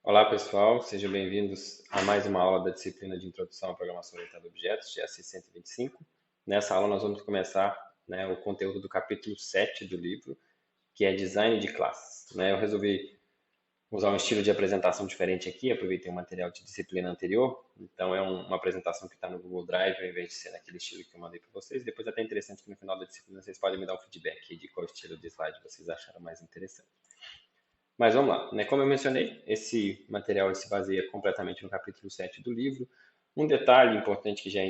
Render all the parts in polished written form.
Olá, pessoal, sejam bem-vindos a mais uma aula da disciplina de Introdução à Programação Orientada a Objetos, GAC 125. Nessa aula nós vamos começar, o conteúdo do capítulo 7 do livro, que é Design de Classes. Eu resolvi usar um estilo de apresentação diferente aqui, aproveitei o material de disciplina anterior, então é uma apresentação que está no Google Drive, ao invés de ser naquele estilo que eu mandei para vocês. Depois é até interessante que no final da disciplina vocês podem me dar um feedback de qual estilo de slide vocês acharam mais interessante. Mas vamos lá, Como eu mencionei, esse material se baseia completamente no capítulo 7 do livro. Um detalhe importante que já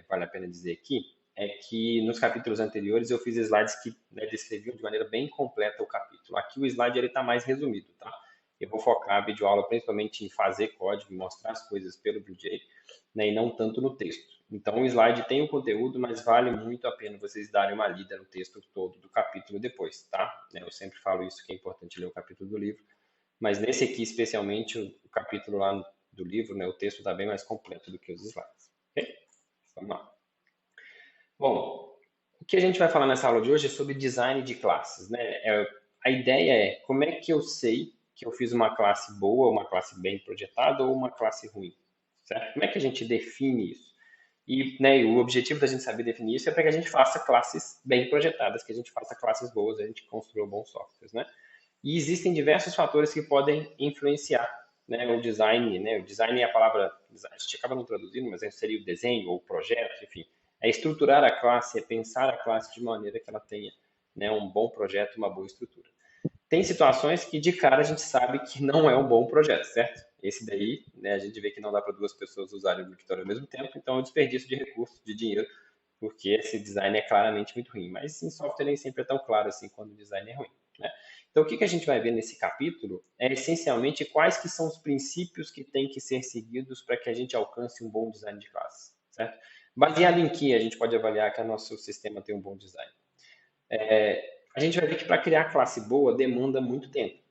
vale a pena dizer aqui é que nos capítulos anteriores eu fiz slides que descreviam de maneira bem completa o capítulo. Aqui o slide está mais resumido, tá? Eu vou focar a videoaula principalmente em fazer código, mostrar as coisas pelo BlueJ, e não tanto no texto. Então, o slide tem o conteúdo, mas vale muito a pena vocês darem uma lida no texto todo do capítulo depois, tá? Eu sempre falo isso, que é importante ler o capítulo do livro, mas nesse aqui, especialmente, o capítulo lá do livro, o texto está bem mais completo do que os slides, ok? Vamos lá. Bom, o que a gente vai falar nessa aula de hoje é sobre design de classes, a ideia é como é que eu sei que eu fiz uma classe boa, uma classe bem projetada ou uma classe ruim, certo? Como é que a gente define isso? E o objetivo da gente saber definir isso é para que a gente faça classes bem projetadas, que a gente faça classes boas, a gente construa bons softwares, E existem diversos fatores que podem influenciar, o design, O design é a palavra, a gente acaba não traduzindo, mas seria o desenho ou o projeto, enfim. É estruturar a classe, é pensar a classe de maneira que ela tenha, um bom projeto, uma boa estrutura. Tem situações que de cara a gente sabe que não é um bom projeto, certo? Esse daí, a gente vê que não dá para duas pessoas usarem o Wikitory ao mesmo tempo, então é um desperdício de recursos, de dinheiro, porque esse design é claramente muito ruim. Mas em software nem sempre é tão claro assim quando o design é ruim, Então o que a gente vai ver nesse capítulo é essencialmente quais que são os princípios que têm que ser seguidos para que a gente alcance um bom design de classe, certo? Baseado em que a gente pode avaliar que o nosso sistema tem um bom design? A gente vai ver que para criar classe boa demanda muito tempo.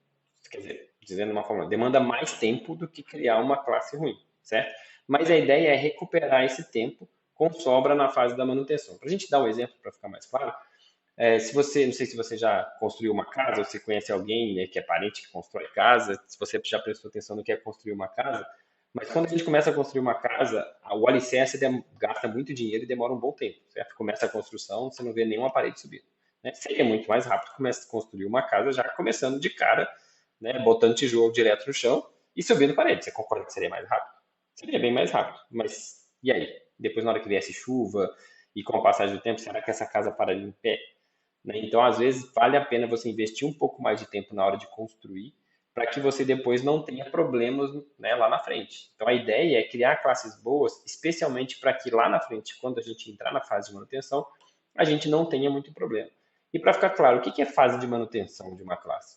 Quer dizer, dizendo de uma forma, demanda mais tempo do que criar uma classe ruim, certo? Mas a ideia é recuperar esse tempo com sobra na fase da manutenção. Para a gente dar um exemplo para ficar mais claro, se você, não sei se você já construiu uma casa, ou se conhece alguém, que é parente que constrói casa, se você já prestou atenção no que é construir uma casa, mas quando a gente começa a construir uma casa, o alicerce gasta muito dinheiro e demora um bom tempo, certo? Começa a construção, você não vê nenhuma parede subindo. Seria muito mais rápido começar a construir uma casa já começando de cara, botando tijolo direto no chão e subindo parede. Você concorda que seria mais rápido? Seria bem mais rápido, mas e aí? Depois, na hora que viesse chuva e com a passagem do tempo, será que essa casa pararia em pé? Então, às vezes, vale a pena você investir um pouco mais de tempo na hora de construir, para que você depois não tenha problemas, lá na frente. Então, a ideia é criar classes boas, especialmente para que lá na frente, quando a gente entrar na fase de manutenção, a gente não tenha muito problema. E para ficar claro, o que é fase de manutenção de uma classe?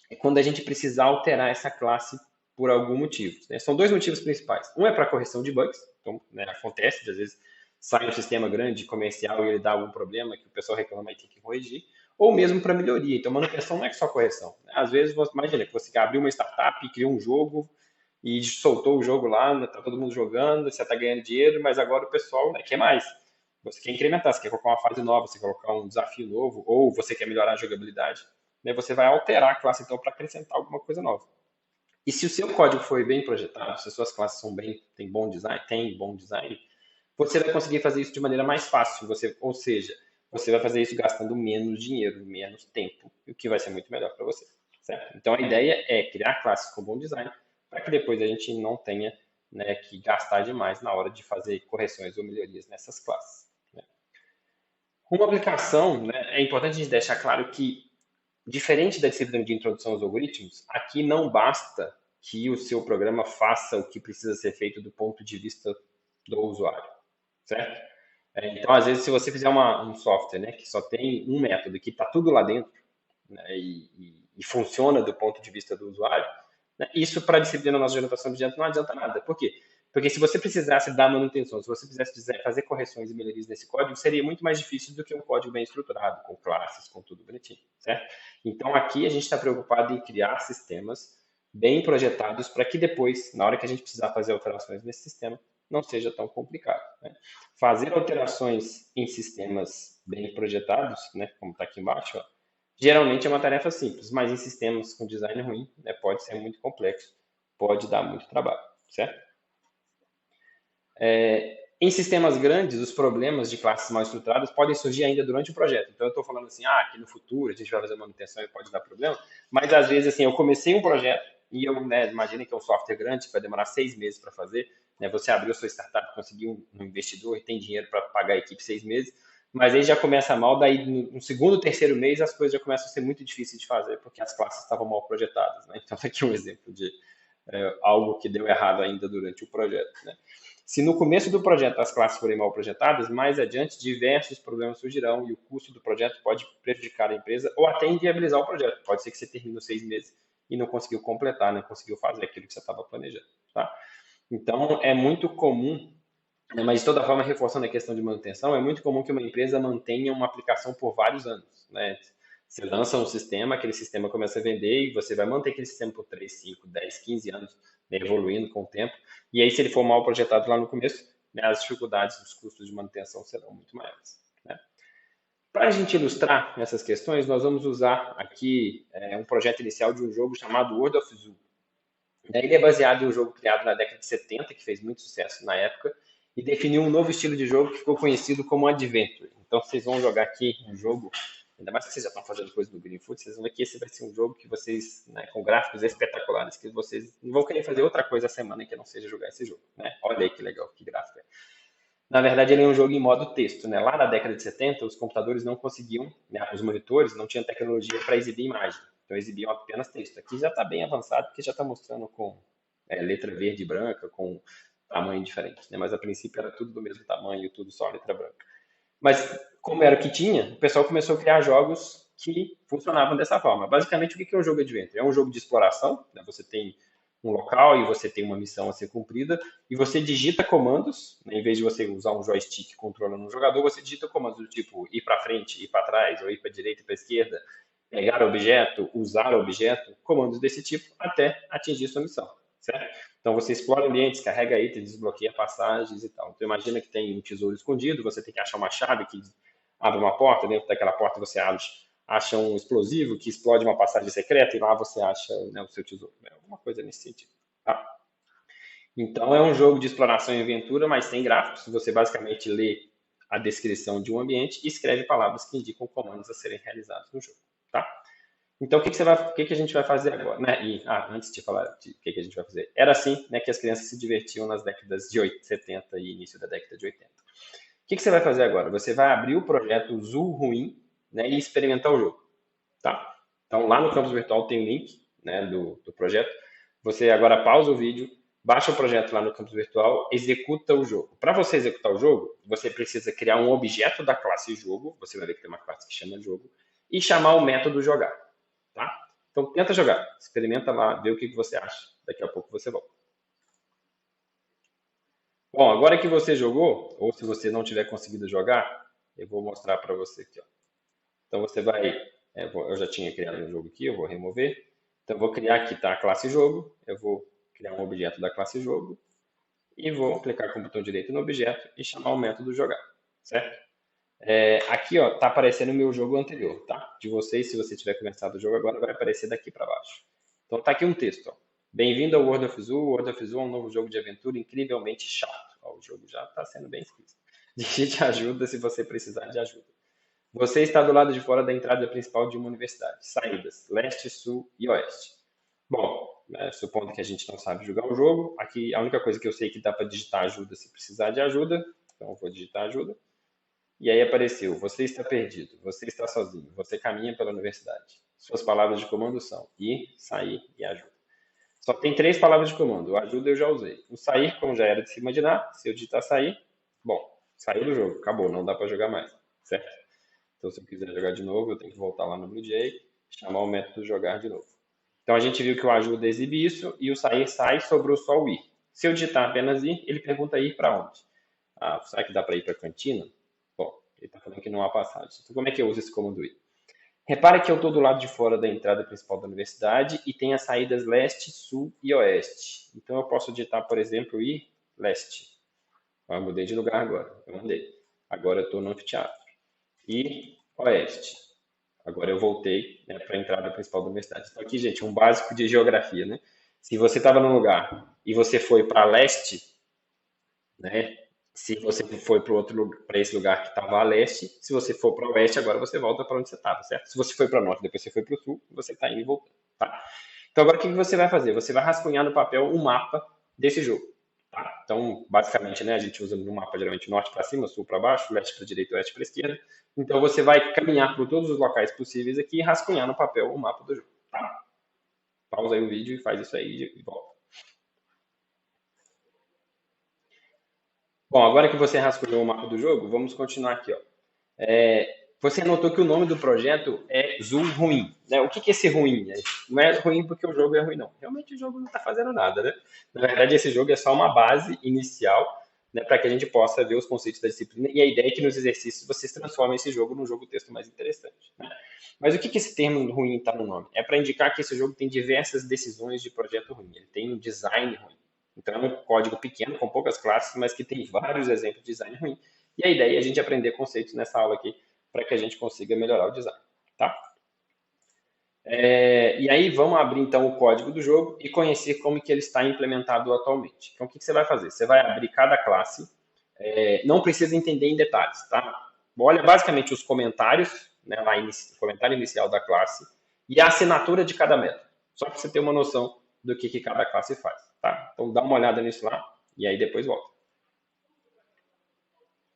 É quando a gente precisar alterar essa classe por algum motivo. São dois motivos principais. Um é para correção de bugs, então acontece, às vezes sai um sistema grande comercial e ele dá algum problema que o pessoal reclama e tem que corrigir, ou mesmo para melhoria. Então, manutenção não é só correção. Às vezes, imagina que você abriu uma startup, criou um jogo e soltou o jogo lá, está todo mundo jogando, você está ganhando dinheiro, mas agora o pessoal quer mais. Você quer incrementar, você quer colocar uma fase nova, você quer colocar um desafio novo, ou você quer melhorar a jogabilidade. Você vai alterar a classe então para acrescentar alguma coisa nova. E se o seu código foi bem projetado, se as suas classes têm bom design, você vai conseguir fazer isso de maneira mais fácil. Ou seja, você vai fazer isso gastando menos dinheiro, menos tempo, o que vai ser muito melhor para você. Certo? Então a ideia é criar classes com bom design para que depois a gente não tenha que gastar demais na hora de fazer correções ou melhorias nessas classes. Uma aplicação, é importante a gente deixar claro que, diferente da disciplina de introdução aos algoritmos, aqui não basta que o seu programa faça o que precisa ser feito do ponto de vista do usuário, certo? Então, às vezes, se você fizer um software que só tem um método, que está tudo lá dentro, e funciona do ponto de vista do usuário, isso para a disciplina nossa de orientação de objetos não adianta nada. Por quê? Porque se você precisasse dar manutenção, se você quisesse fazer correções e melhorias nesse código, seria muito mais difícil do que um código bem estruturado, com classes, com tudo bonitinho, certo? Então, aqui a gente está preocupado em criar sistemas bem projetados para que depois, na hora que a gente precisar fazer alterações nesse sistema, não seja tão complicado. Fazer alterações em sistemas bem projetados, como está aqui embaixo, geralmente é uma tarefa simples, mas em sistemas com design ruim, pode ser muito complexo pode dar muito trabalho, certo? Em sistemas grandes, os problemas de classes mal estruturadas podem surgir ainda durante o projeto. Então, eu estou falando assim, que no futuro a gente vai fazer manutenção e pode dar problema, mas às vezes, assim, eu comecei um projeto e eu, né, imagina que é um software grande que vai demorar 6 meses para fazer, né, você abriu sua startup, conseguiu um investidor e tem dinheiro para pagar a equipe 6 meses, mas aí já começa mal, daí no segundo, terceiro mês as coisas já começam a ser muito difíceis de fazer, porque as classes estavam mal projetadas, né? Então, aqui um exemplo de algo que deu errado ainda durante o projeto, né? Se no começo do projeto as classes forem mal projetadas, mais adiante diversos problemas surgirão e o custo do projeto pode prejudicar a empresa ou até inviabilizar o projeto. Pode ser que você termine os 6 meses e não conseguiu completar, não conseguiu fazer aquilo que você estava planejando. Tá? Então, é muito comum, né, mas de toda forma, reforçando a questão de manutenção, é muito comum que uma empresa mantenha uma aplicação por vários anos. Né? Você lança um sistema, aquele sistema começa a vender e você vai manter aquele sistema por 3, 5, 10, 15 anos, né, evoluindo com o tempo. E aí, se ele for mal projetado lá no começo, né, as dificuldades, os custos de manutenção serão muito maiores. Né? Para a gente ilustrar essas questões, nós vamos usar aqui um projeto inicial de um jogo chamado World of Zoo. Ele é baseado em um jogo criado na década de 70, que fez muito sucesso na época, e definiu um novo estilo de jogo que ficou conhecido como Adventure. Então, vocês vão jogar aqui um jogo, ainda mais que vocês já estão fazendo coisa do Greenfoot, vocês vão ver que esse vai ser um jogo que vocês, né, com gráficos espetaculares, que vocês não vão querer fazer outra coisa a semana que não seja jogar esse jogo. Né? Olha aí que legal, que gráfico é. Na verdade, ele é um jogo em modo texto. Né? Lá na década de 70, os computadores não conseguiam, né, os monitores não tinham tecnologia para exibir imagem. Então, exibiam apenas texto. Aqui já está bem avançado, porque já está mostrando com letra verde e branca, com tamanho diferente. Né? Mas, a princípio, era tudo do mesmo tamanho, tudo só letra branca. Mas, como era o que tinha, o pessoal começou a criar jogos que funcionavam dessa forma. Basicamente, o que é um jogo Adventure? É um jogo de exploração. Né? Você tem um local e você tem uma missão a ser cumprida e você digita comandos, né? Em vez de você usar um joystick controlando um jogador, você digita comandos do tipo ir para frente, ir para trás, ou ir para direita e para esquerda, pegar objeto, usar objeto, comandos desse tipo até atingir sua missão, certo? Então você explora ambientes, carrega itens, desbloqueia passagens e tal. Então imagina que tem um tesouro escondido, você tem que achar uma chave que abre uma porta, dentro daquela porta você acha um explosivo que explode uma passagem secreta e lá você acha, né, o seu tesouro. É alguma coisa nesse sentido. Tá? Então é um jogo de exploração e aventura, mas sem gráficos. Você basicamente lê a descrição de um ambiente e escreve palavras que indicam comandos a serem realizados no jogo. Tá? Então, o que a gente vai fazer agora? Né? Antes de falar de o que a gente vai fazer, era assim, né, que as crianças se divertiam nas décadas de 70 e início da década de 80. O que você vai fazer agora? Você vai abrir o projeto Zoo Ruim, né, e experimentar o jogo. Tá? Então, lá no campus virtual tem o link, né, do projeto. Você agora pausa o vídeo, baixa o projeto lá no campus virtual, executa o jogo. Para você executar o jogo, você precisa criar um objeto da classe jogo, você vai ver que tem uma classe que chama jogo, e chamar o método jogar. Tá? Então, tenta jogar, experimenta lá, vê o que você acha. Daqui a pouco você volta. Bom, agora que você jogou, ou se você não tiver conseguido jogar, eu vou mostrar para você aqui. Ó. Então, você vai... eu já tinha criado um jogo aqui, eu vou remover. Então, eu vou criar aqui, tá? A classe jogo. Eu vou criar um objeto da classe jogo. E vou clicar com o botão direito no objeto e chamar o método jogar. Certo? Aqui, ó, tá aparecendo o meu jogo anterior, tá? De vocês, se você tiver começado o jogo agora, vai aparecer daqui para baixo. Então, tá aqui um texto, ó. Bem-vindo ao World of Zoo. World of Zoo é um novo jogo de aventura incrivelmente chato. Ó, o jogo já está sendo bem escrito. Digite ajuda se você precisar de ajuda. Você está do lado de fora da entrada principal de uma universidade. Saídas: leste, sul e oeste. Bom, supondo que a gente não sabe jogar o jogo, aqui a única coisa que eu sei é que dá para digitar ajuda se precisar de ajuda. Então, eu vou digitar ajuda. E aí apareceu: você está perdido, você está sozinho, você caminha pela universidade. Suas palavras de comando são ir, sair e ajuda. Só tem 3 palavras de comando. O ajuda eu já usei. O sair, como já era de se imaginar, se eu digitar sair, bom, saiu do jogo, acabou, não dá para jogar mais, certo? Então, se eu quiser jogar de novo, eu tenho que voltar lá no BlueJay, chamar o método jogar de novo. Então, a gente viu que o ajuda exibe isso e o sair sai, sobrou só o ir. Se eu digitar apenas ir, ele pergunta ir para onde? Será que dá para ir para a cantina? Bom, ele está falando que não há passagem. Então, como é que eu uso esse comando ir? Repare que eu estou do lado de fora da entrada principal da universidade e tem as saídas leste, sul e oeste. Então eu posso digitar, por exemplo, ir leste. Eu mudei de lugar agora. Eu mudei. Agora eu estou no anfiteatro. E oeste. Agora eu voltei, né, para a entrada principal da universidade. Então aqui, gente, um básico de geografia, né? Se você estava num lugar e você foi para leste, né? Se você foi para esse lugar que estava a leste, se você for para o oeste, agora você volta para onde você estava, certo? Se você foi para o norte, depois você foi para o sul, você está indo e voltando, tá? Então agora o que você vai fazer? Você vai rascunhar no papel um mapa desse jogo, tá? Então, basicamente, né, a gente usa no mapa geralmente norte para cima, sul para baixo, leste para direita, oeste para esquerda. Então você vai caminhar por todos os locais possíveis aqui e rascunhar no papel o mapa do jogo, tá? Pausa aí o vídeo e faz isso aí e volta. Bom, agora que você rascunhou o mapa do jogo, vamos continuar aqui, ó. Você notou que o nome do projeto é Zoom Ruim, né? O que que é esse ruim? Não é ruim porque o jogo é ruim, não. Realmente o jogo não está fazendo nada, né? Na verdade, esse jogo é só uma base inicial, né, para que a gente possa ver os conceitos da disciplina e a ideia é que nos exercícios vocês transformem esse jogo num jogo-texto mais interessante, né? Mas o que que esse termo ruim está no nome? É para indicar que esse jogo tem diversas decisões de projeto ruim. Ele tem um design ruim. Então é um código pequeno, com poucas classes, mas que tem vários exemplos de design ruim. E a ideia é a gente aprender conceitos nessa aula aqui para que a gente consiga melhorar o design, tá? E aí vamos abrir então o código do jogo e conhecer como que ele está implementado atualmente. Então o que que você vai fazer? Você vai abrir cada classe, não precisa entender em detalhes, tá? Olha basicamente os comentários, né, lá o comentário inicial da classe e a assinatura de cada método, só para você ter uma noção do que cada classe faz, tá? Então dá uma olhada nisso lá e aí depois volta.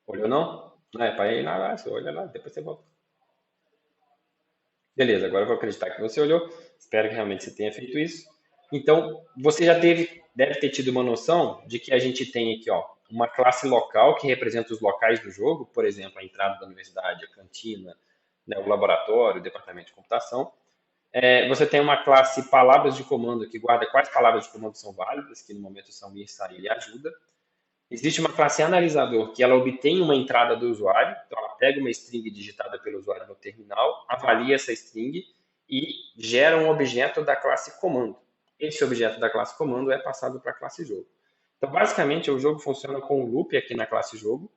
Olhou não? Para ir lá, você olha lá, depois você volta. Beleza, agora eu vou acreditar que você olhou. Espero que realmente você tenha feito isso. Então, você já deve ter tido uma noção de que a gente tem aqui, ó, uma classe local que representa os locais do jogo, por exemplo, a entrada da universidade, a cantina, né, o laboratório, o departamento de computação. Você tem uma classe palavras de comando que guarda quais palavras de comando são válidas, que no momento são ir, sair e ajuda. Existe uma classe analisador que ela obtém uma entrada do usuário, então ela pega uma string digitada pelo usuário no terminal, avalia essa string e gera um objeto da classe comando. Esse objeto da classe comando é passado para a classe jogo. Então, basicamente, o jogo funciona com um loop aqui na classe jogo,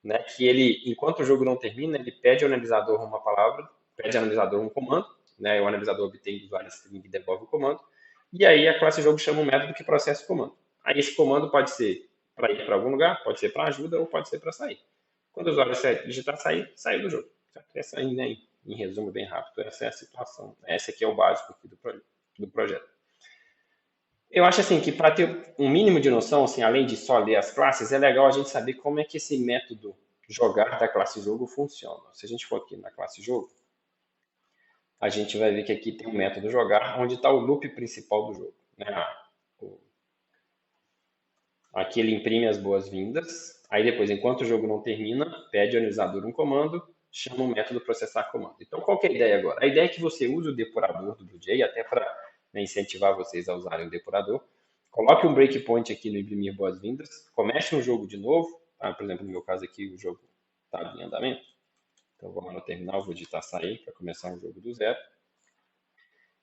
né, que ele, enquanto o jogo não termina, ele pede ao analisador uma palavra, pede ao analisador um comando, né, o analisador obtém do usuário a string e devolve o comando, e aí a classe jogo chama um método que processa o comando. Aí esse comando pode ser para ir para algum lugar, pode ser para ajuda ou pode ser para sair. Quando o usuário digitar sair, saiu do jogo. Certo? Essa aí, né, em resumo bem rápido, essa é a situação. Esse aqui é o básico aqui do projeto. Eu acho assim que para ter um mínimo de noção, assim, além de só ler as classes, é legal a gente saber como é que esse método jogar da classe jogo funciona. Se a gente for aqui na classe jogo, a gente vai ver que aqui tem o método jogar, onde está o loop principal do jogo. Né? Aqui ele imprime as boas-vindas. Aí depois, enquanto o jogo não termina, pede ao analisador um comando, chama o método processar comando. Então, qual que é a ideia agora? A ideia é que você use o depurador do BlueJay, até para, né, incentivar vocês a usarem o depurador. Coloque um breakpoint aqui no imprimir boas-vindas, comece um jogo de novo. Tá? Por exemplo, no meu caso aqui, o jogo está em andamento. Então, vou lá no terminal, vou digitar sair para começar um jogo do zero.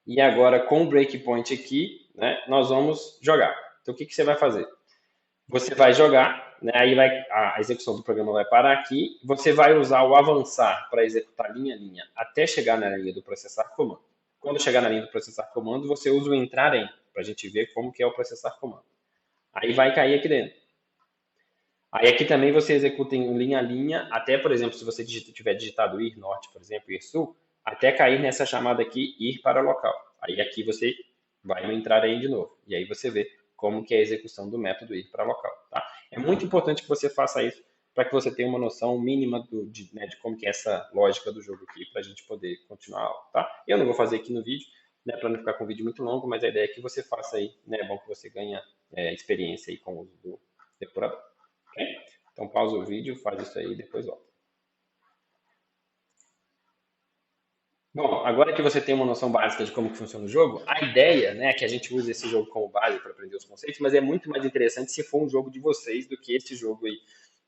E agora, com o breakpoint aqui, né, nós vamos jogar. Então, o que você vai fazer? Você vai jogar, né, aí a execução do programa vai parar aqui, você vai usar o avançar para executar linha a linha até chegar na linha do processar comando. Quando chegar na linha do processar comando, você usa o entrar em, para a gente ver como que é o processar comando. Aí vai cair aqui dentro. Aí aqui também você executa em linha a linha, até, por exemplo, se você tiver digitado ir norte, por exemplo, ir sul, até cair nessa chamada aqui, ir para local. Aí aqui você vai no entrar em de novo. E aí você vê como que é a execução do método ir para local. Tá? É muito importante que você faça isso para que você tenha uma noção mínima de como que é essa lógica do jogo aqui, para a gente poder continuar a aula. Tá? Eu não vou fazer aqui no vídeo, né, para não ficar com o vídeo muito longo, mas a ideia é que você faça aí, né, é bom que você ganhe experiência aí com o uso do depurador. Okay? Então pausa o vídeo, faz isso aí e depois volta. Bom, agora que você tem uma noção básica de como que funciona o jogo, a ideia, né, é que a gente use esse jogo como base para aprender os conceitos, mas é muito mais interessante se for um jogo de vocês do que esse jogo aí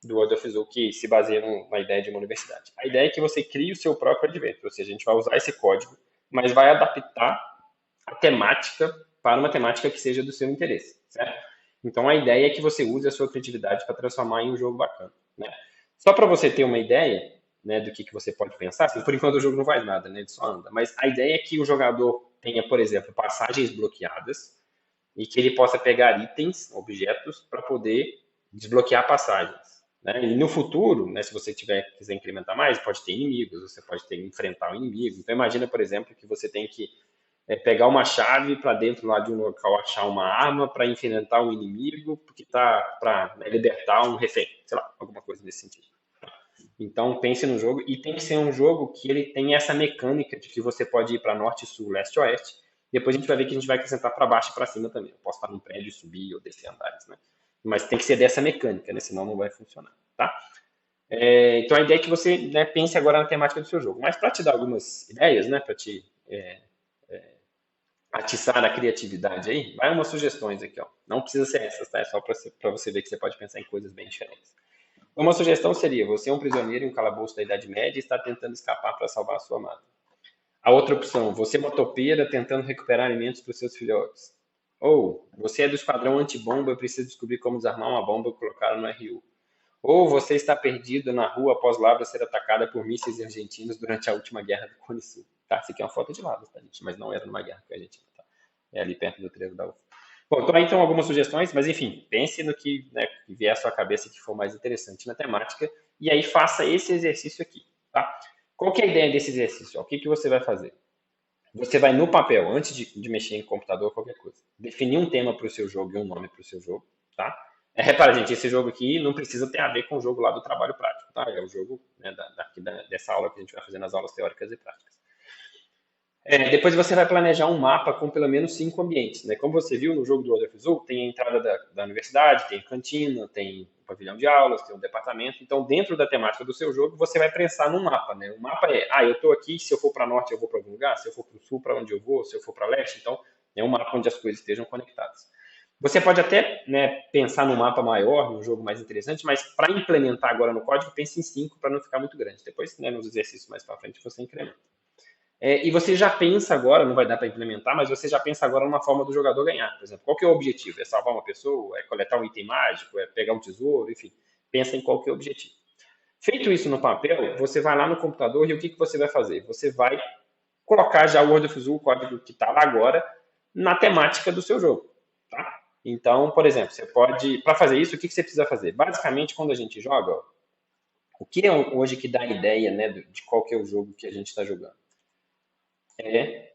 do World of Zoo que se baseia na ideia de uma universidade. A ideia é que você crie o seu próprio adventure, ou seja, a gente vai usar esse código, mas vai adaptar a temática para uma temática que seja do seu interesse, certo? Então a ideia é que você use a sua criatividade para transformar em um jogo bacana, né? Só para você ter uma ideia, né, do que você pode pensar, assim, por enquanto o jogo não faz nada, né, ele só anda, mas a ideia é que o jogador tenha, por exemplo, passagens bloqueadas, e que ele possa pegar itens, objetos, para poder desbloquear passagens. Né? E no futuro, né, se você quiser incrementar mais, pode ter inimigos, você pode ter que enfrentar um inimigo. Então imagina, por exemplo, que você tem que pegar uma chave para dentro lá de um local, achar uma arma para enfrentar um inimigo, porque tá para libertar um refém, sei lá, alguma coisa nesse sentido. Então pense no jogo e tem que ser um jogo que ele tem essa mecânica de que você pode ir para norte, sul, leste, oeste. Depois a gente vai ver que a gente vai acrescentar para baixo e para cima também. Eu posso estar num prédio, subir ou descer andares, né? Mas tem que ser dessa mecânica, né? Senão não vai funcionar, tá? Então a ideia é que você, né, pense agora na temática do seu jogo. Mas para te dar algumas ideias, né, para te atiçar a criatividade aí, vai umas sugestões aqui, ó. Não precisa ser essas, tá? É só para você ver que você pode pensar em coisas bem diferentes. Uma sugestão seria: você é um prisioneiro em um calabouço da Idade Média e está tentando escapar para salvar a sua amada. A outra opção: você é uma topeira tentando recuperar alimentos para os seus filhotes. Ou você é do esquadrão antibomba e precisa descobrir como desarmar uma bomba e colocá-la no RU. Ou você está perdido na rua após Lavra ser atacada por mísseis argentinos durante a última guerra do Cone Sul. Tá, essa aqui é uma foto de Lavra, tá, gente? Mas não era numa guerra com a Argentina, tá? É ali perto do trevo da UFA. Bom, então aí estão algumas sugestões, mas enfim, pense no que, né, que vier à sua cabeça que for mais interessante na temática e aí faça esse exercício aqui, tá? Qual que é a ideia desse exercício? O que, que você vai fazer? Você vai no papel, antes de mexer em computador ou qualquer coisa, definir um tema para o seu jogo e um nome para o seu jogo, tá? Repara, gente, esse jogo aqui não precisa ter a ver com o jogo lá do trabalho prático, tá? É o jogo, né, dessa aula que a gente vai fazer nas aulas teóricas e práticas. Depois você vai planejar um mapa com pelo menos 5 ambientes, né? Como você viu no jogo do World of Zoo, tem a entrada da universidade, tem a cantina, tem o pavilhão de aulas, tem o departamento. Então, dentro da temática do seu jogo, você vai pensar num mapa, né? O mapa é, eu estou aqui, se eu for para norte, eu vou para algum lugar, se eu for para o sul, para onde eu vou, se eu for para leste. Então, é um mapa onde as coisas estejam conectadas. Você pode até, né, pensar num mapa maior, num jogo mais interessante, mas para implementar agora no código, pense em 5 para não ficar muito grande. Depois, né, nos exercícios mais para frente, você incrementa. E você já pensa agora, não vai dar para implementar, mas você já pensa agora numa forma do jogador ganhar. Por exemplo, qual que é o objetivo? É salvar uma pessoa? É coletar um item mágico? É pegar um tesouro? Enfim, pensa em qual que é o objetivo. Feito isso no papel, você vai lá no computador e o que, que você vai fazer? Você vai colocar já o World of Zoo, o código que está lá agora, na temática do seu jogo. Tá? Então, por exemplo, você pode, para fazer isso, o que, que você precisa fazer? Basicamente, quando a gente joga, ó, o que é hoje que dá a ideia, né, de qual que é o jogo que a gente está jogando? É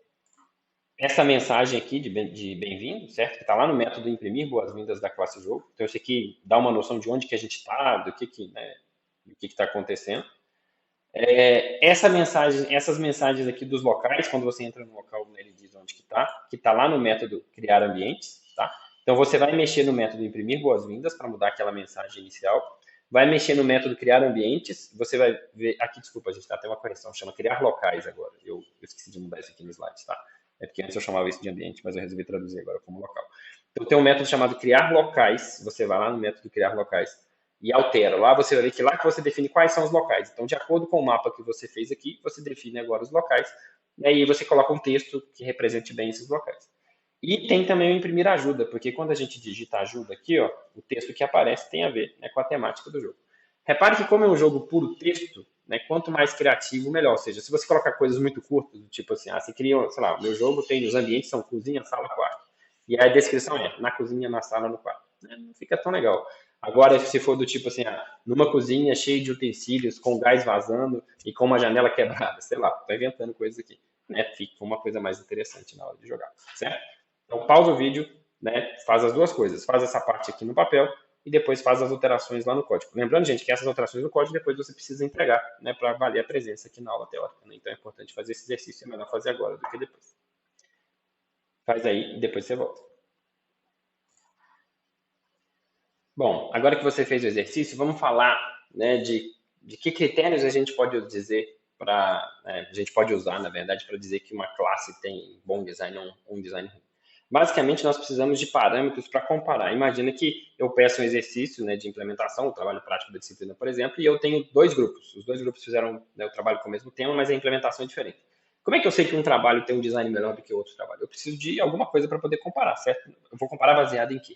essa mensagem aqui de bem-vindo, certo? Que está lá no método imprimir boas-vindas da classe jogo. Então, isso aqui dá uma noção de onde que a gente está, do que, né, do que está acontecendo. Essas mensagens aqui dos locais, quando você entra no local, ele diz onde que está lá no método criar ambientes, tá? Então, você vai mexer no método imprimir boas-vindas para mudar aquela mensagem inicial. Vai mexer no método criar ambientes. Você vai ver, aqui, desculpa, a gente está até uma correção, chama criar locais agora. Eu esqueci de mudar isso aqui no slide, tá? É porque antes eu chamava isso de ambiente, mas eu resolvi traduzir agora como local. Então tem um método chamado criar locais. Você vai lá no método criar locais e altera. Lá você vai ver que lá que você define quais são os locais. Então, de acordo com o mapa que você fez aqui, você define agora os locais. E aí você coloca um texto que represente bem esses locais. E tem também o imprimir ajuda, porque quando a gente digita ajuda aqui, ó, o texto que aparece tem a ver, né, com a temática do jogo. Repare que como é um jogo puro texto, né, quanto mais criativo, melhor. Ou seja, se você colocar coisas muito curtas, tipo assim, você cria, sei lá, o meu jogo tem, os ambientes são cozinha, sala, quarto. E a descrição é, na cozinha, na sala, no quarto. Não fica tão legal. Agora, se for do tipo assim, numa cozinha cheia de utensílios, com gás vazando e com uma janela quebrada, sei lá, tô inventando coisas aqui. Né, fica uma coisa mais interessante na hora de jogar, certo? Então, pausa o vídeo, né, faz as duas coisas. Faz essa parte aqui no papel e depois faz as alterações lá no código. Lembrando, gente, que essas alterações no código depois você precisa entregar, né, para valer a presença aqui na aula teórica. Né? Então é importante fazer esse exercício, é melhor fazer agora do que depois. Faz aí e depois você volta. Bom, agora que você fez o exercício, vamos falar, né, de que critérios a gente pode dizer a gente pode usar, na verdade, para dizer que uma classe tem bom design ou um design ruim. Basicamente, nós precisamos de parâmetros para comparar. Imagina que eu peço um exercício, né, de implementação, o trabalho prático da disciplina, por exemplo, e eu tenho dois grupos. Os dois grupos fizeram, né, o trabalho com o mesmo tema, mas a implementação é diferente. Como é que eu sei que um trabalho tem um design melhor do que o outro trabalho? Eu preciso de alguma coisa para poder comparar, certo? Eu vou comparar baseado em quê?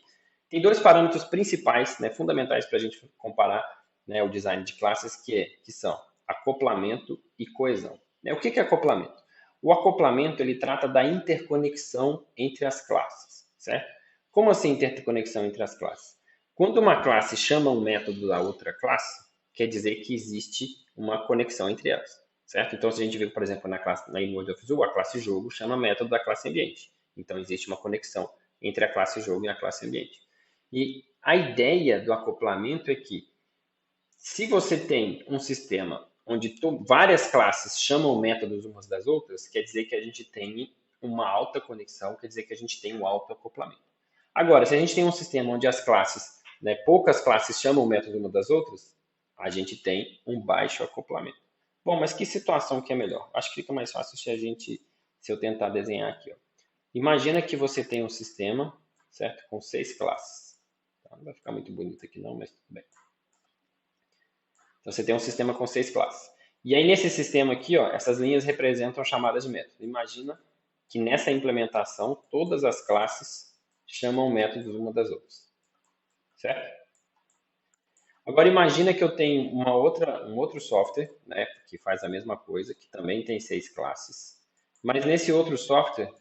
Tem dois parâmetros principais, né, fundamentais para a gente comparar, né, o design de classes, que são acoplamento e coesão. O que é acoplamento? O acoplamento ele trata da interconexão entre as classes, certo? Como assim interconexão entre as classes? Quando uma classe chama um método da outra classe, quer dizer que existe uma conexão entre elas, certo? Então, se a gente vê, por exemplo, na Inward of Zoo, a classe jogo chama método da classe ambiente. Então, existe uma conexão entre a classe jogo e a classe ambiente. E a ideia do acoplamento é que, se você tem um sistema onde várias classes chamam métodos umas das outras, quer dizer que a gente tem uma alta conexão, quer dizer que a gente tem um alto acoplamento. Agora, se a gente tem um sistema onde as classes, poucas classes chamam o método uma das outras, a gente tem um baixo acoplamento. Bom, mas que situação que é melhor? Acho que fica mais fácil se eu tentar desenhar aqui. Ó. Imagina que você tem um sistema, certo? Com 6 classes. Tá? Não vai ficar muito bonito aqui não, mas tudo bem. Então, você tem um sistema com 6 classes. E aí, nesse sistema aqui, ó, essas linhas representam chamadas de método. Imagina que nessa implementação, todas as classes chamam métodos uma das outras. Certo? Agora, imagina que eu tenho um outro software, que faz a mesma coisa, que também tem 6 classes. Mas nesse outro software,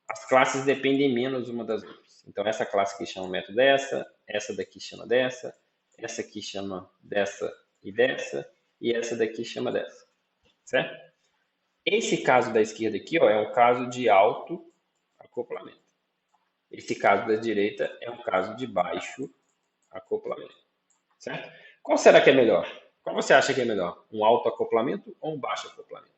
as classes dependem menos uma das outras. Então, essa classe aqui chama o método dessa, essa daqui chama dessa, essa aqui chama dessa, e essa daqui chama dessa, certo? Esse caso da esquerda aqui, ó, é um caso de alto acoplamento. Esse caso da direita é um caso de baixo acoplamento, certo? Qual será que é melhor? Qual você acha que é melhor? Um alto acoplamento ou um baixo acoplamento?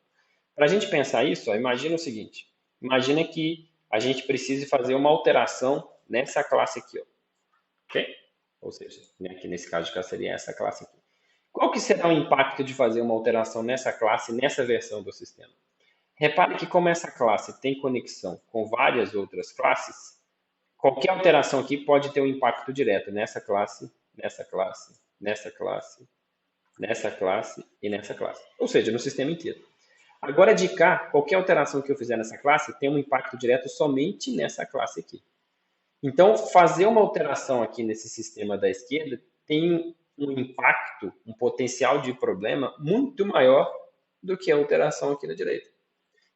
Para a gente pensar isso, ó, imagina o seguinte. Imagina que a gente precise fazer uma alteração nessa classe aqui, ó. Ok? Ou seja, aqui nesse caso de cá seria essa classe aqui. Qual que será o impacto de fazer uma alteração nessa classe, nessa versão do sistema? Repare que como essa classe tem conexão com várias outras classes, qualquer alteração aqui pode ter um impacto direto nessa classe, nessa classe, nessa classe, nessa classe e nessa classe. Ou seja, no sistema inteiro. Agora de cá, qualquer alteração que eu fizer nessa classe tem um impacto direto somente nessa classe aqui. Então, fazer uma alteração aqui nesse sistema da esquerda tem um impacto, um potencial de problema muito maior do que a alteração aqui na direita.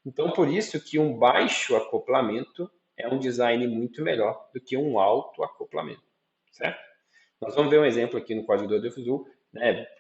Então, por isso que um baixo acoplamento é um design muito melhor do que um alto acoplamento, certo? Nós vamos ver um exemplo aqui no código do Adafruit,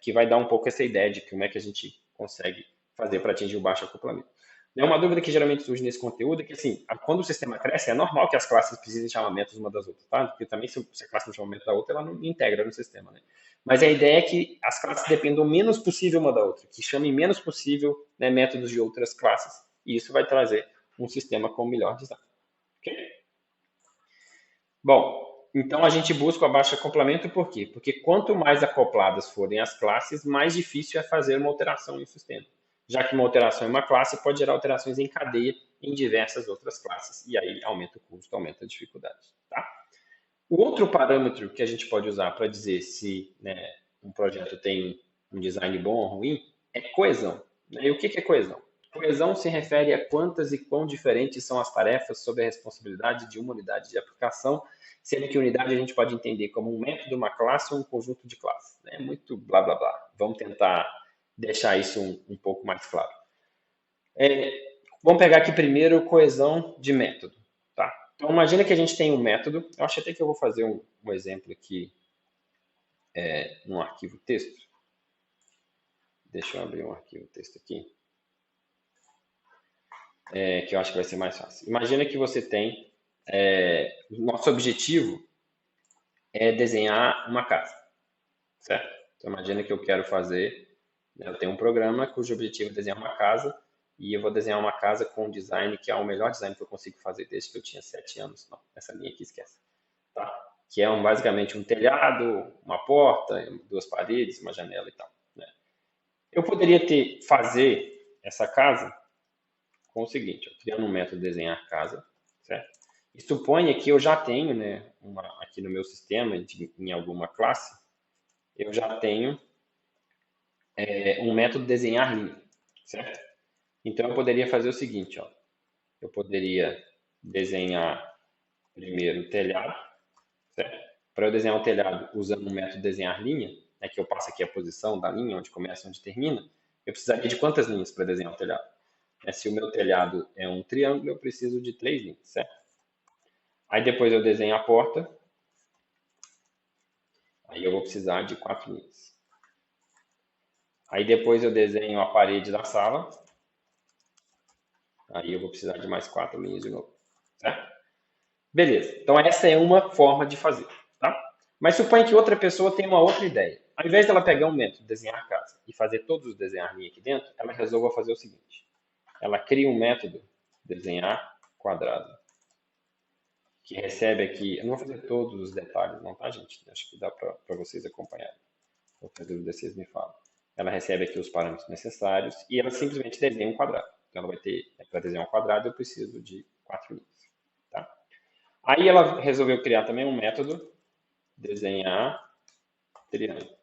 que vai dar um pouco essa ideia de como é que a gente consegue fazer para atingir o baixo acoplamento. Uma dúvida que geralmente surge nesse conteúdo é que, assim, quando o sistema cresce, é normal que as classes precisem chamar métodos uma das outras, tá? Porque também, se a classe não chama método da outra, ela não integra no sistema, né? Mas a ideia é que as classes dependam o menos possível uma da outra, que chamem menos possível métodos de outras classes. E isso vai trazer um sistema com melhor design. Ok? Bom, então a gente busca o abaixo acoplamento por quê? Porque quanto mais acopladas forem as classes, mais difícil é fazer uma alteração em sistema. Já que uma alteração em uma classe pode gerar alterações em cadeia em diversas outras classes. E aí aumenta o custo, aumenta a dificuldade. Tá? O outro parâmetro que a gente pode usar para dizer se um projeto tem um design bom ou ruim é coesão. E o que é coesão? Coesão se refere a quantas e quão diferentes são as tarefas sob a responsabilidade de uma unidade de aplicação, sendo que unidade a gente pode entender como um método, uma classe ou um conjunto de classes. É muito blá blá blá. Vamos tentar deixar isso um pouco mais claro. Vamos pegar aqui primeiro coesão de método. Tá? Então, imagina que a gente tem um método. Eu acho até que eu vou fazer um exemplo aqui num arquivo texto. Deixa eu abrir um arquivo texto aqui. Que eu acho que vai ser mais fácil. Imagina que você tem... nosso objetivo é desenhar uma casa. Certo? Então, imagina que eu quero fazer... eu tenho um programa cujo objetivo é desenhar uma casa e eu vou desenhar uma casa com um design que é o melhor design que eu consigo fazer desde que eu tinha 7 anos. Não, essa linha aqui esquece. Tá? Que é basicamente um telhado, uma porta, 2 paredes, uma janela e tal. Né? Eu poderia fazer essa casa com o seguinte, criando um método desenhar casa, certo? E suponha que eu já tenho, aqui no meu sistema, em alguma classe, eu já tenho um método desenhar linha, certo? Então eu poderia fazer o seguinte, ó. Eu poderia desenhar primeiro o telhado, certo? Para eu desenhar o telhado usando o método desenhar linha, que eu passo aqui a posição da linha, onde começa e onde termina, eu precisaria de quantas linhas para desenhar o telhado? Se o meu telhado é um triângulo, eu preciso de 3 linhas, certo? Aí depois eu desenho a porta. Aí eu vou precisar de 4 linhas. Aí depois eu desenho a parede da sala. Aí eu vou precisar de mais 4 linhas de novo. Certo? Beleza. Então essa é uma forma de fazer. Tá? Mas suponha que outra pessoa tem uma outra ideia. Ao invés dela pegar um método, desenhar casa, e fazer todos os desenhar linha aqui dentro, ela resolve fazer o seguinte. Ela cria um método, desenhar quadrado, que recebe aqui... Eu não vou fazer todos os detalhes não, tá, gente? Acho que dá para vocês acompanharem. Qualquer dúvida vocês me falam. Ela recebe aqui os parâmetros necessários e ela simplesmente desenha um quadrado. Então ela vai ter, para desenhar um quadrado, eu preciso de 4 linhas. Tá? Aí ela resolveu criar também um método, desenhar triângulo.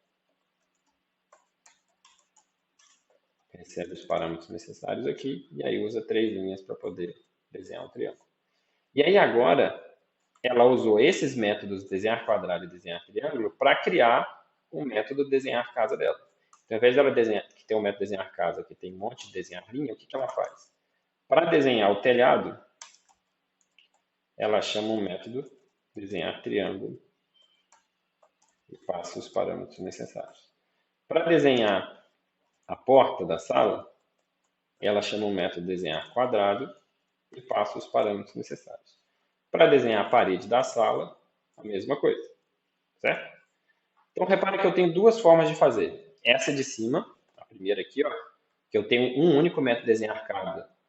Recebe os parâmetros necessários aqui e aí usa 3 linhas para poder desenhar um triângulo. E aí agora ela usou esses métodos desenhar quadrado e desenhar triângulo para criar um método desenhar casa dela. Então, ao invés dela desenhar, que tem um método desenhar casa, que tem um monte de desenhar linha, o que ela faz? Para desenhar o telhado, ela chama um método desenhar triângulo e passa os parâmetros necessários. Para desenhar a porta da sala, ela chama um método desenhar quadrado e passa os parâmetros necessários. Para desenhar a parede da sala, a mesma coisa, certo? Então, repara que eu tenho duas formas de fazer. Essa de cima, a primeira aqui, ó, que eu tenho um único método desenhar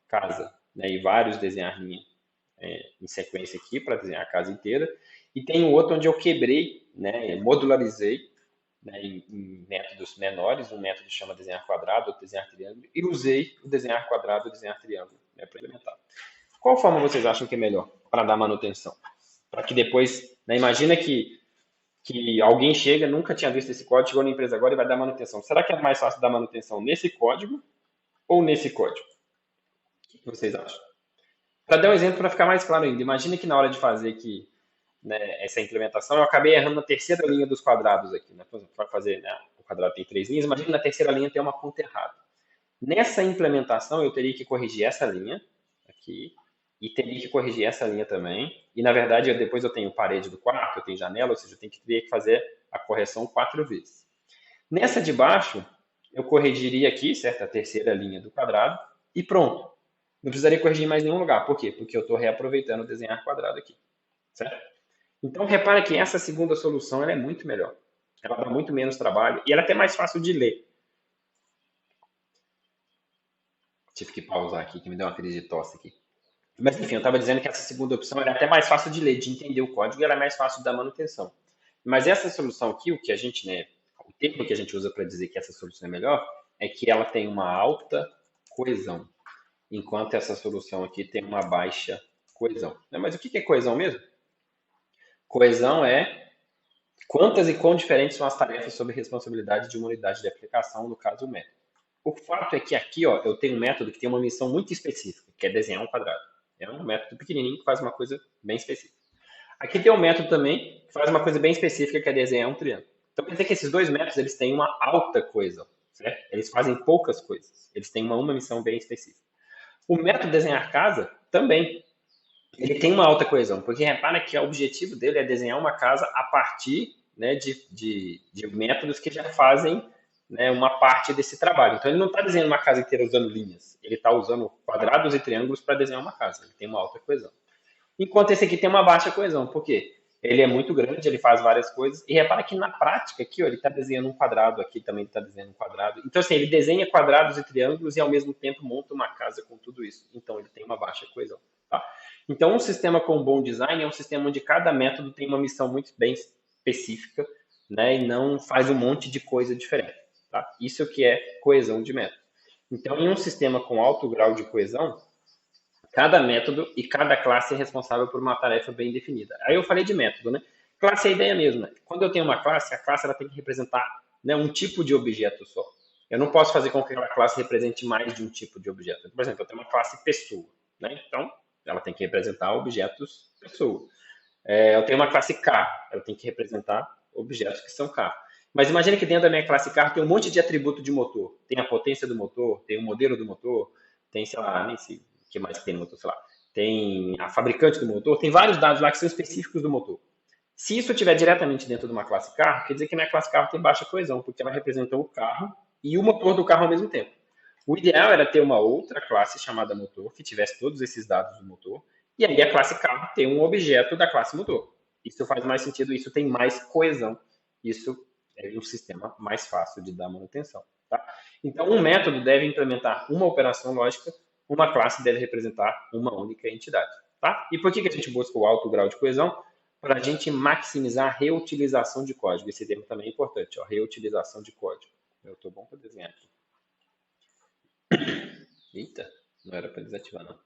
casa, né, e vários desenhar linha em sequência aqui para desenhar a casa inteira. E tem o outro onde eu quebrei, né, modularizei, né, em métodos menores. Um método chama desenhar quadrado, outro desenhar triângulo, e usei o desenhar quadrado e o desenhar triângulo, né, para implementar. Qual forma vocês acham que é melhor para dar manutenção? Para que depois, né, imagina que alguém chega, nunca tinha visto esse código, chegou na empresa agora e vai dar manutenção. Será que é mais fácil dar manutenção nesse código ou nesse código? O que vocês acham? Para dar um exemplo, para ficar mais claro ainda, imagine que na hora de fazer aqui, né, essa implementação, eu acabei errando na terceira linha dos quadrados aqui. Né? Por exemplo, vai fazer, né, o quadrado tem 3 linhas, imagine na terceira linha tem uma ponta errada. Nessa implementação, eu teria que corrigir essa linha aqui e teria que corrigir essa linha também. E, na verdade, depois eu tenho parede do quarto, eu tenho janela, ou seja, eu teria que fazer a correção 4 vezes. Nessa de baixo, eu corrigiria aqui, certo? A terceira linha do quadrado e pronto. Não precisaria corrigir em mais nenhum lugar. Por quê? Porque eu estou reaproveitando o desenhar quadrado aqui, certo? Então, repara que essa segunda solução ela é muito melhor. Ela dá muito menos trabalho e ela é até mais fácil de ler. Tive que pausar aqui, que me deu uma crise de tosse aqui. Mas, enfim, eu estava dizendo que essa segunda opção era até mais fácil de ler, de entender o código, e ela é mais fácil da manutenção. Mas essa solução aqui, o que a gente, né, o termo que a gente usa para dizer que essa solução é melhor, é que ela tem uma alta coesão, enquanto essa solução aqui tem uma baixa coesão. Mas o que é coesão mesmo? Coesão é quantas e quão diferentes são as tarefas sob responsabilidade de uma unidade de aplicação, no caso o método. O fato é que aqui, ó, eu tenho um método que tem uma missão muito específica, que é desenhar um quadrado. É um método pequenininho que faz uma coisa bem específica. Aqui tem um método também que faz uma coisa bem específica, que é desenhar um triângulo. Então quer dizer que esses dois métodos eles têm uma alta coesão, certo? Eles fazem poucas coisas. Eles têm uma missão bem específica. O método desenhar casa também. Ele tem uma alta coesão, porque repara que o objetivo dele é desenhar uma casa a partir, né, de métodos que já fazem, né, uma parte desse trabalho. Então ele não está desenhando uma casa inteira usando linhas, ele está usando quadrados e triângulos para desenhar uma casa. Ele tem uma alta coesão. Enquanto esse aqui tem uma baixa coesão. Por quê? Ele é muito grande, ele faz várias coisas. E repara que na prática aqui, ó, ele está desenhando um quadrado, aqui também está desenhando um quadrado. Então, assim, ele desenha quadrados e triângulos e ao mesmo tempo monta uma casa com tudo isso. Então, ele tem uma baixa coesão. Tá? Então, um sistema com bom design é um sistema onde cada método tem uma missão muito bem específica, né, e não faz um monte de coisa diferente. Tá? Isso que é coesão de método. Então, em um sistema com alto grau de coesão, cada método e cada classe é responsável por uma tarefa bem definida. Aí eu falei de método, né? Classe é a ideia mesma. Quando eu tenho uma classe, a classe ela tem que representar, né, um tipo de objeto só. Eu não posso fazer com que aquela classe represente mais de um tipo de objeto. Por exemplo, eu tenho uma classe pessoa, né? Então, ela tem que representar objetos pessoa. Eu tenho uma classe carro, ela tem que representar objetos que são carro. Mas imagine que dentro da minha classe carro tem um monte de atributo de motor. Tem a potência do motor, tem o modelo do motor, tem, sei lá, nem sei o que mais tem no motor, sei lá. tem a fabricante do motor, tem vários dados lá que são específicos do motor. Se isso estiver diretamente dentro de uma classe carro, quer dizer que minha classe carro tem baixa coesão, porque ela representa o carro e o motor do carro ao mesmo tempo. O ideal era ter uma outra classe chamada motor, que tivesse todos esses dados do motor, e aí a classe carro tem um objeto da classe motor. Isso faz mais sentido, isso tem mais coesão. Isso é um sistema mais fácil de dar manutenção. Tá? Então, um método deve implementar uma operação lógica, uma classe deve representar uma única entidade. Tá? E por que a gente busca o alto grau de coesão? Para a gente maximizar a reutilização de código. Esse termo também é importante, ó, reutilização de código. Eu estou bom para desenhar aqui. Eita, não era para desativar, não.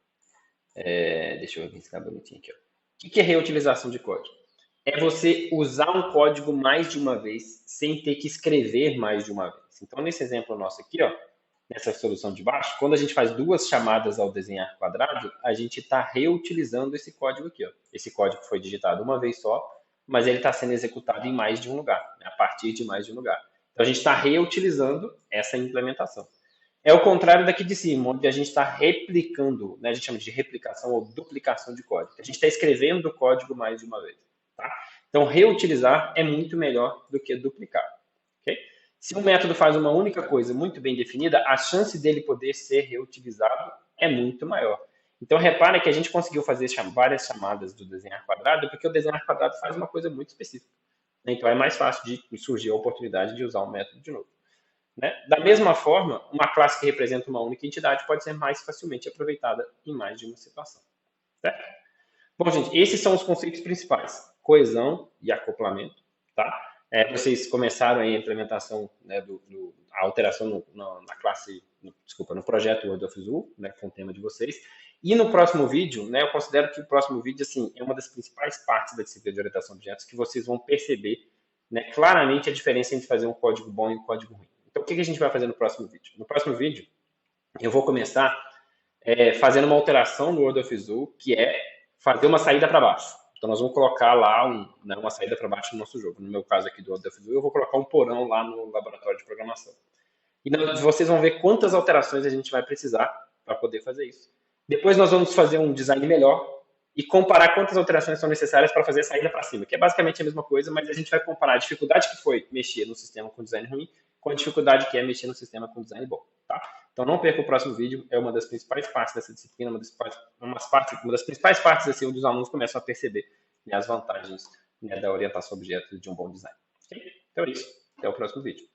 Deixa eu riscar bonitinho aqui. Ó. O que é reutilização de código? É você usar um código mais de uma vez sem ter que escrever mais de uma vez. Então, nesse exemplo nosso aqui, ó, nessa solução de baixo, quando a gente faz duas chamadas ao desenhar quadrado, a gente está reutilizando esse código aqui. Ó. Esse código foi digitado uma vez só, mas ele está sendo executado em mais de um lugar, né, a partir de mais de um lugar. Então, a gente está reutilizando essa implementação. É o contrário daqui de cima, onde a gente está replicando, né, a gente chama de replicação ou duplicação de código. A gente está escrevendo o código mais de uma vez. Tá? Então, reutilizar é muito melhor do que duplicar. Okay? Se um método faz uma única coisa muito bem definida, a chance dele poder ser reutilizado é muito maior. Então, repara que a gente conseguiu fazer várias chamadas do desenhar quadrado, porque o desenhar quadrado faz uma coisa muito específica. Então, é mais fácil de surgir a oportunidade de usar o método de novo. Né? Da mesma forma, uma classe que representa uma única entidade pode ser mais facilmente aproveitada em mais de uma situação. Certo? Bom, gente, esses são os conceitos principais. Coesão e acoplamento. Tá? Vocês começaram aí a implementação, né, a alteração na classe, no projeto World of Zoo, né, com o tema de vocês. E no próximo vídeo, né, eu considero que o próximo vídeo assim, é uma das principais partes da disciplina de orientação a objetos que vocês vão perceber, né, claramente a diferença entre fazer um código bom e um código ruim. Então, o que a gente vai fazer no próximo vídeo? No próximo vídeo, eu vou começar fazendo uma alteração no World of Zoo, que é fazer uma saída para baixo. Então, nós vamos colocar lá uma saída para baixo no nosso jogo. No meu caso aqui do World of Zoo, eu vou colocar um porão lá no laboratório de programação. E vocês vão ver quantas alterações a gente vai precisar para poder fazer isso. Depois nós vamos fazer um design melhor e comparar quantas alterações são necessárias para fazer a saída para cima, que é basicamente a mesma coisa, mas a gente vai comparar a dificuldade que foi mexer no sistema com design ruim com a dificuldade que é mexer no sistema com design bom. Tá? Então não perca o próximo vídeo, é uma das principais partes dessa disciplina, uma das principais partes assim, onde os alunos começam a perceber, né, as vantagens, né, da orientação a objetos de um bom design. Okay? Então é isso, até o próximo vídeo.